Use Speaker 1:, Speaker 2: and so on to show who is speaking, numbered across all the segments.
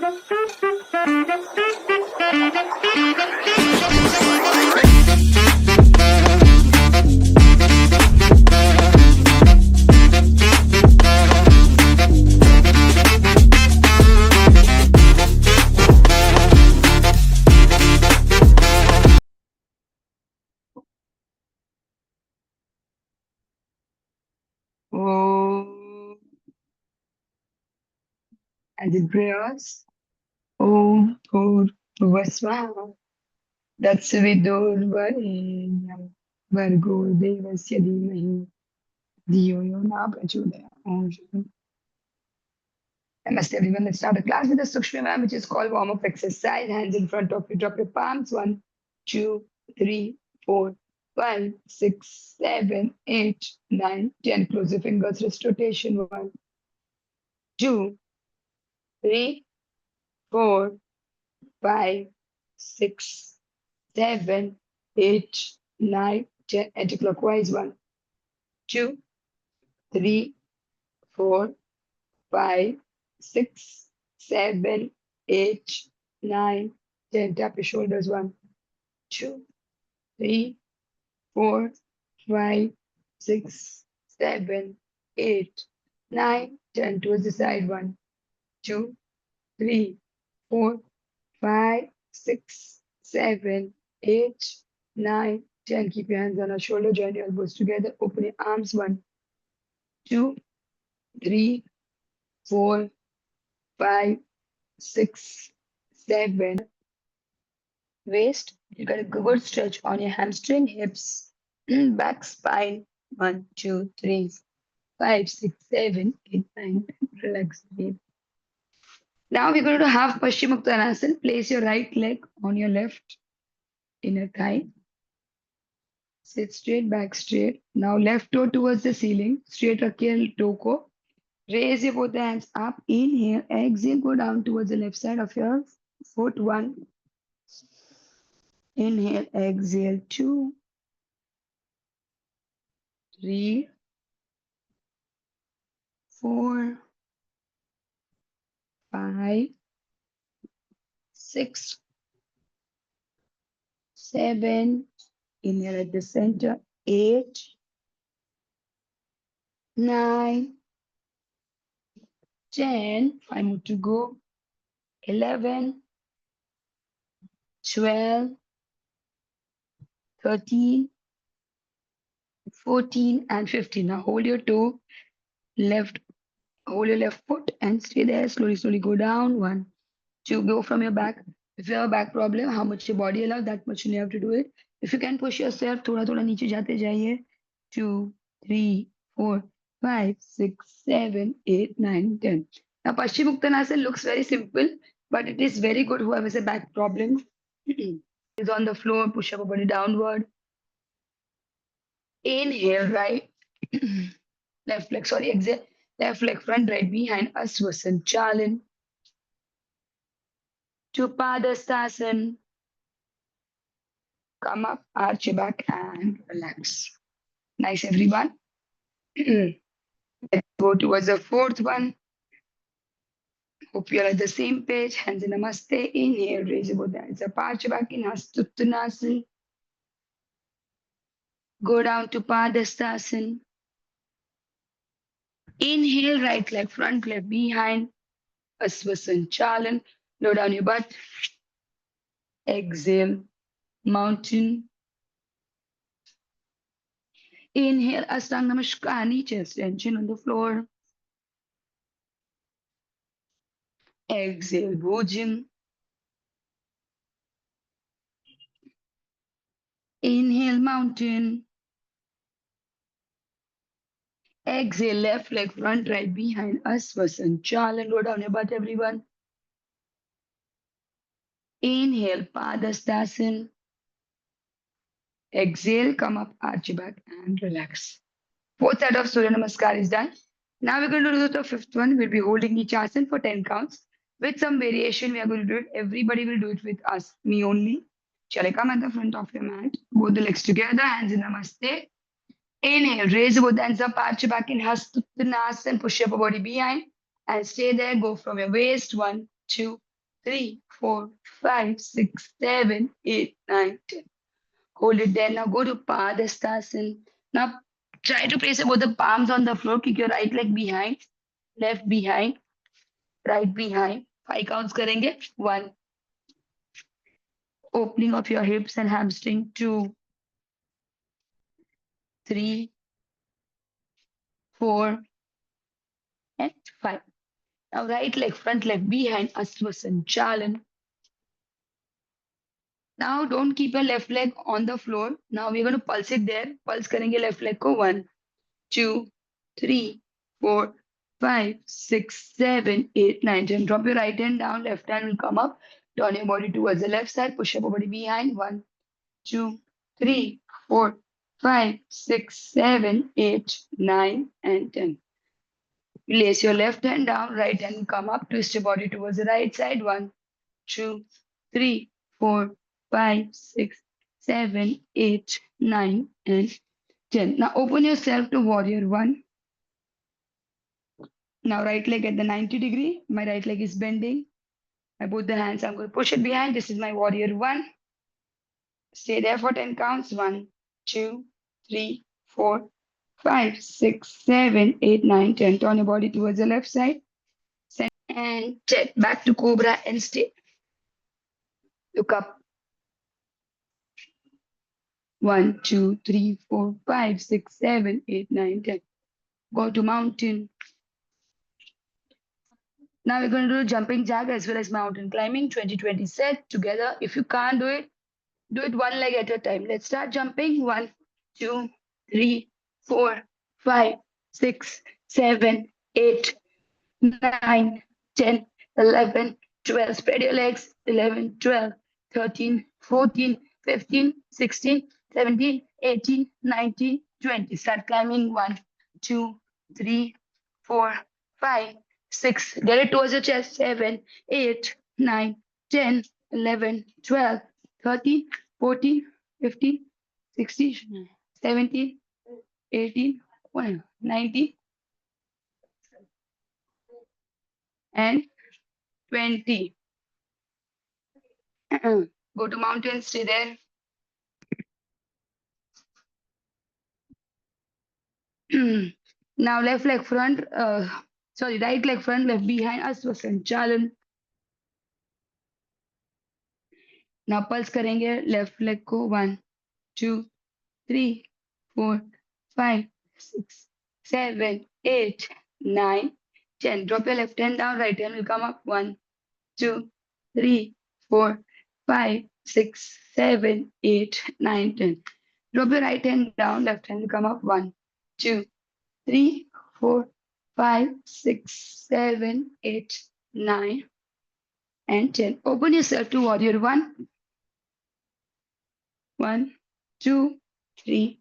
Speaker 1: Oh, and it prayers. Oh, Vasva. That's Vidurvarenyam. Vargo Devasya Dhimahi. Dhiyo yo na prachodaya. Om Shanti. Namaste everyone. Let's start the class with a Sukshma, which is called warm-up exercise. Hands in front of you. Drop your palms. 1, 2, 3, 4, 5, 6, 7, 8, 9, 10. Close your fingers. Wrist rotation. 1, 2, 3, 4, 5, 6, 7, 8, 9, 10. Anti-clockwise. 1, 2, 3, 4, 5, 6, 7, 8, 9, 10. Tap your shoulders. 1, 2, 3, 4, 5, 6, 7, 8, 9, 10. Towards the side. 1, 2, 3, 4, 5, 6, 7, 8, 9, 10. Keep your hands on our shoulder, join your elbows together, open your arms. 1, 2, 3, 4, 5, 6, 7. Waist, you got a good stretch on your hamstring, hips, back, spine. 1, 2, 3, 5, 6, 7, 8, 9. Relax. Breathe. Now we're going to have Paschimottanasana. Place your right leg on your left inner thigh. Sit straight, back straight. Now left toe towards the ceiling. Straight your toe ko. Raise your both hands up. Inhale. Exhale. Go down towards the left side of your foot. 1. Inhale. Exhale. 2, 3, 4, 5, 6, 7. Inhale at the center. 8, 9, 10. 5 more to go. 11, 12, 13, 14, and 15. Now hold your toe, hold your left foot and stay there. Slowly go down. 1, 2, go from your back. If you have a back problem, how much your body allows, that much you have to do it. If you can push yourself, thoda niche jate jaiye. 2, 3, 4, 5, 6, 7, 8, 9, 10. Now Paschimottanasana looks very simple, but it is very good whoever has a back problem. Is on the floor, push up your body downward. Inhale, right. Left leg, sorry, exhale. Left leg front, right behind us, Svasanchalan. To Padastasana. Come up, arch your back and relax. Nice, everyone. Let's go towards the fourth one. Hope you're at the same page. Hands in Namaste. Inhale, raise your both hands up, arch your back in Hastuttanasana. Go down to Padastasana. Inhale, right leg front, left behind. Svasanchalan. Low down your butt. Exhale, mountain. Inhale, Ashtanga Namaskar, knee chest tension on the floor. Exhale, Bhujang. Inhale, mountain. Exhale, left leg front, right behind us. Svasanchalan. Low down your butt, everyone. Inhale, Padastasana. Exhale, come up, arch your back and relax. Fourth set of Surya Namaskar is done. Now we're going to do the fifth one. We'll be holding each asana for 10 counts. With some variation, we are going to do it. Everybody will do it with us, me only. Shall I come at the front of your mat? Both the legs together, hands in Namaste. Inhale, raise both hands up, arch your back in Hastuttanasana and push your body behind. And stay there, go from your waist. 1, 2, 3, 4, 5, 6, 7, 8, 9, 10. Hold it there. Now go to Padhastasana. Now try to place both the palms on the floor. Kick your right leg behind, left behind, right behind. 5 counts करेंगे. 1. Opening of your hips and hamstring. 2, 3, 4, and 5. Now right leg front leg behind. Asvasanchalan. Now don't keep your left leg on the floor. Now we're going to pulse it there. Pulse करेंगे left leg को. 1, 2, 3, 4, 5, 6, 7, 8, 9, 10. Drop your right hand down, left hand will come up. Turn your body towards the left side. Push up your body behind. 1, 2, 3, 4, 5, 6, 7, 8, 9, and 10. Place your left hand down, right hand will come up. Twist your body towards the right side. 1, 2, 3, 4, 5, 6, 7, 8, 9, and 10. Now open yourself to warrior 1. Now right leg at the 90 degree. My right leg is bending. I put the hands. I'm going to push it behind. This is my warrior 1. Stay there for 10 counts. 1, 2, 3, 4, 5, 6, 7, 8, 9, 10. Turn your body towards the left side. And 10. Back to cobra and stay. Look up. 1, 2, 3, 4, 5, 6, 7, 8, 9, 10. Go to mountain. Now we're going to do jumping jack as well as mountain climbing. 2020 set together. If you can't do it one leg at a time. Let's start jumping. 1, 2, 3, 4, 5, 6, 7, 8, 9, 10, 11, 12. Spread your legs. 11, 12, 13, 14, 15, 16, 17, 18, 19, 20. Start climbing. 1, 2, 3, 4, 5, 6. Get it towards your chest. 7, 8, 9, 10, 11, 12, 13, 14, 15, 16, 17, 18, 19, and 20. Go to mountain, stay there. Now left leg front, right leg front, left behind, Asvasanchalan. Now pulse करेंगे left leg को. 1, 2, 3, 4, 5, 6, 7, 8, 9, 10. Drop your left hand down, right hand will come up. 1, 2, 3, 4, 5, 6, 7, 8, 9, 10. Drop your right hand down, left hand will come up. 1, 2, 3, 4, 5, 6, 7, 8, 9, and 10. Open yourself to warrior 1. 1, 2, 3.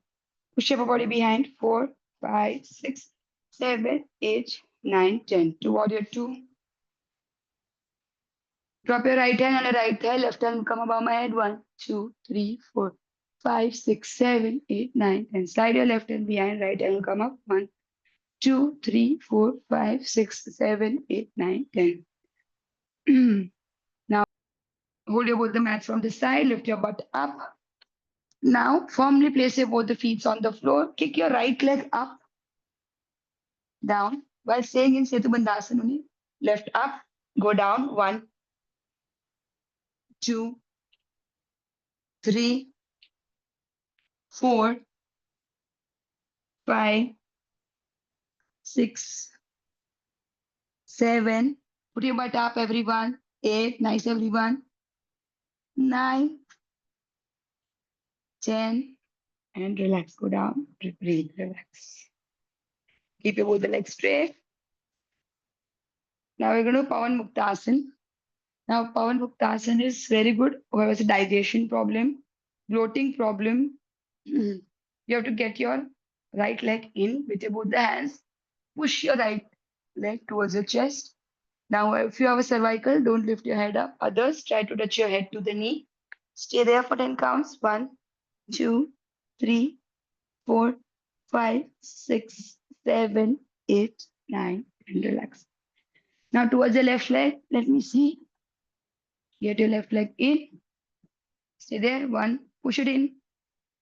Speaker 1: Push up your body behind. 4, 5, 6, 7, 8, 9, 10. To warrior 2. Drop your right hand on the right thigh, left hand will come above my head. 1, 2, 3, 4, 5, 6, 7, 8, 9, 10. Slide your left hand behind, right hand will come up. 1, 2, 3, 4, 5, 6, 7, 8, 9, 10. Now hold your both the mats from the side, lift your butt up. Now firmly place your both the feet on the floor. Kick your right leg up, down, while staying in Setu Bandhasana only. Left up, go down. 1, 2, 3, 4, 5, 6, 7. Put your butt up, everyone. 8, nice, everyone. 9, 10, and relax. Go down. Breathe, relax. Keep your both the legs straight. Now we're going to Pawan Muktasana. Now Pawan Muktasana is very good who has a digestion problem, bloating problem. You have to get your right leg in with your both the hands. Push your right leg towards your chest. Now, if you have a cervical, don't lift your head up. Others, try to touch your head to the knee. Stay there for 10 counts. 1, 2, 3, 4, 5, 6, 7, 8, 9, and relax. Now towards the left leg, let me see. Get your left leg in. Stay there. 1. Push it in.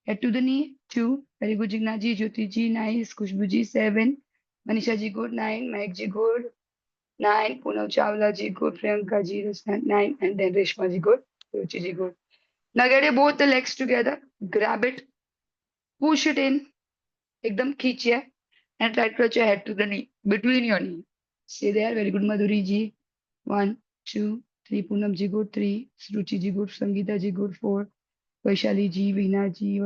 Speaker 1: Head to the knee. 2. Very good, Jigna ji. Jyoti ji, nice. Khushbu ji, 7. Manisha ji, good. 9. Mike ji, good. 9. Poonam Chawla ji, good. Priyanka ji, that's 9. And then Reshma ji, good. Ruchi ji, good. Now get your both the legs together. Grab it. Push it in. एकदम खींचिए. And try to touch your head to the knee. Between your knee. Stay there. Very good, Madhuri ji. 1, 2, 3. Poonam ji, good. 3. Ruchi ji, good. Sangeeta ji, good. 4. Vaishali ji, Veena ji,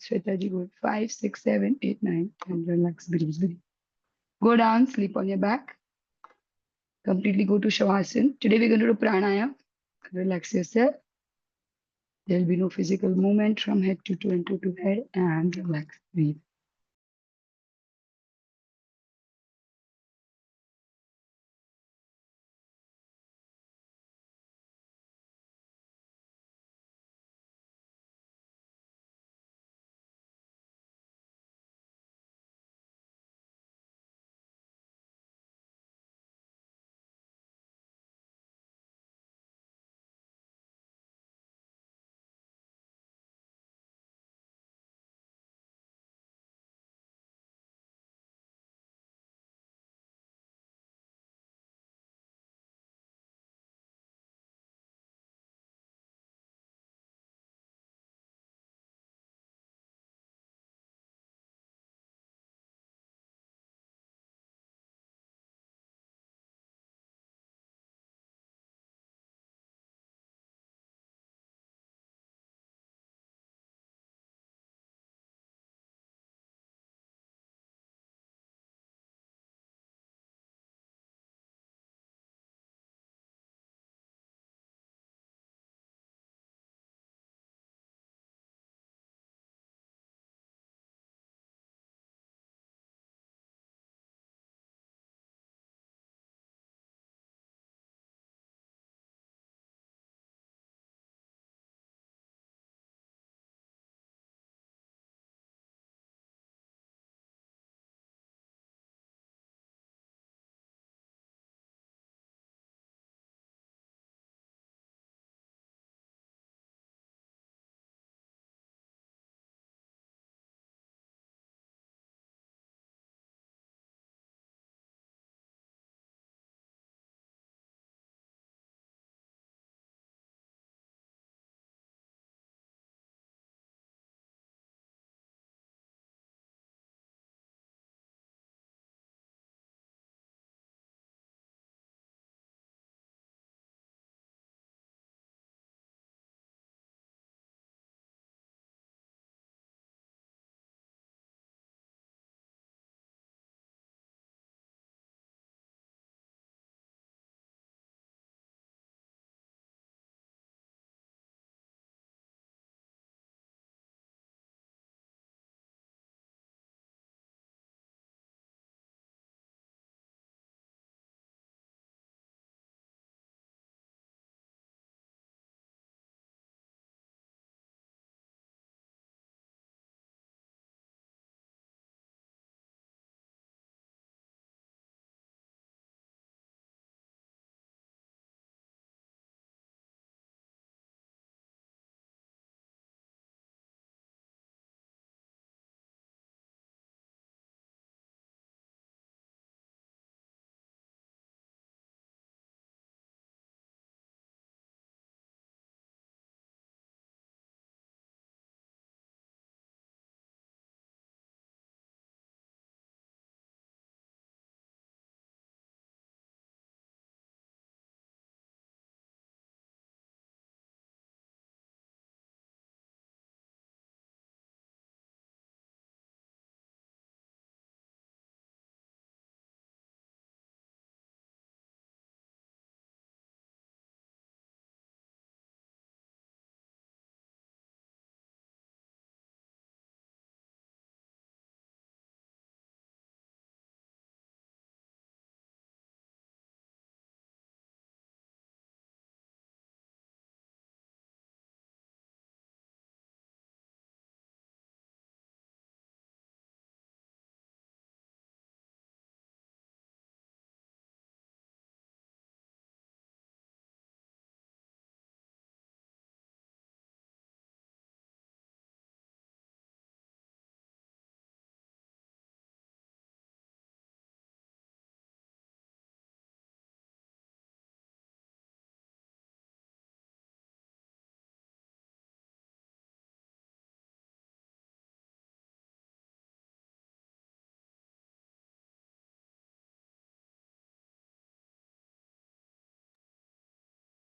Speaker 1: Shweta ji, good. 5, 6, 7, 8, 9. And relax. Breathe, breathe. Go down. Sleep on your back. Completely go to Shavasana. Today we're going to do pranayama. Relax yourself. There will be no physical movement from head to toe and toe to head. And relax. Breathe.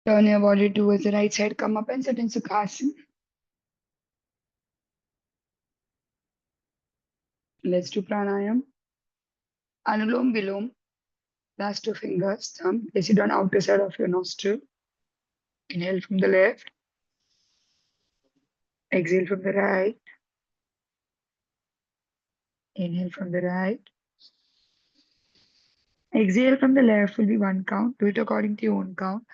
Speaker 1: Turn your body towards the right side. Come up and sit in Sukhasana. Let's do pranayam. Anulom Vilom. Last two fingers, thumb. Place it on outer side of your nostril. Inhale from the left. Exhale from the right. Inhale from the right. Exhale from the left will be one count. Do it according to your own count.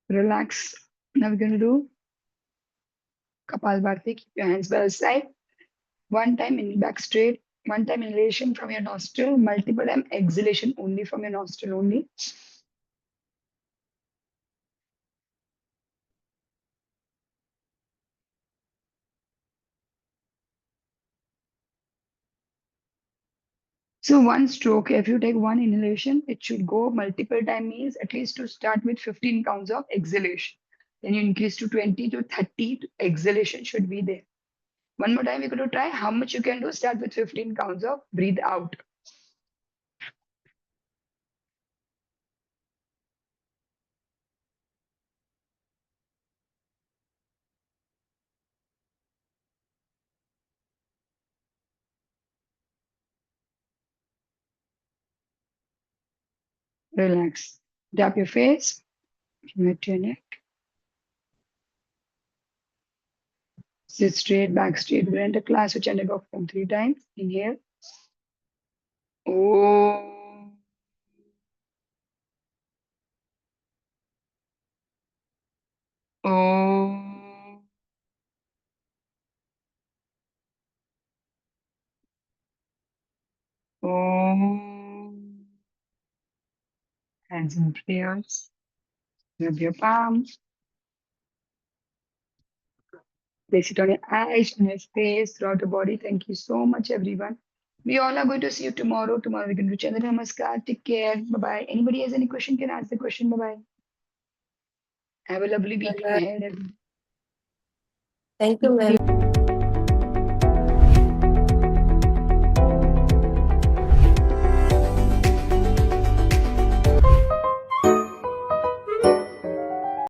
Speaker 1: Relax. Now we're going to do Kapalbhati. Keep your hands by your side. One time in back straight. One time inhalation from your nostril. Multiple time exhalation only from your nostril only. So one stroke, if you take one inhalation, it should go multiple time means at least to start with 15 counts of exhalation. Then you increase to 20 to 30 exhalation should be there. One more time, we're going to try how much you can do. Start with 15 counts of breathe out. Relax. Tap your face, commit your neck. Sit straight, back straight. We'll enter class which I go from 3 times. Inhale. Om. Om. Om. Hands in prayers. Rub your palms. Place it on your eyes, on your face, throughout the body. Thank you so much, everyone. We all are going to see you tomorrow. Tomorrow we're going to do Chandra Namaskar. Take care. Bye-bye. Anybody has any question can ask the question. Bye-bye. Have a lovely week
Speaker 2: Bye-bye.
Speaker 1: ahead.
Speaker 2: Thank you, ma'am.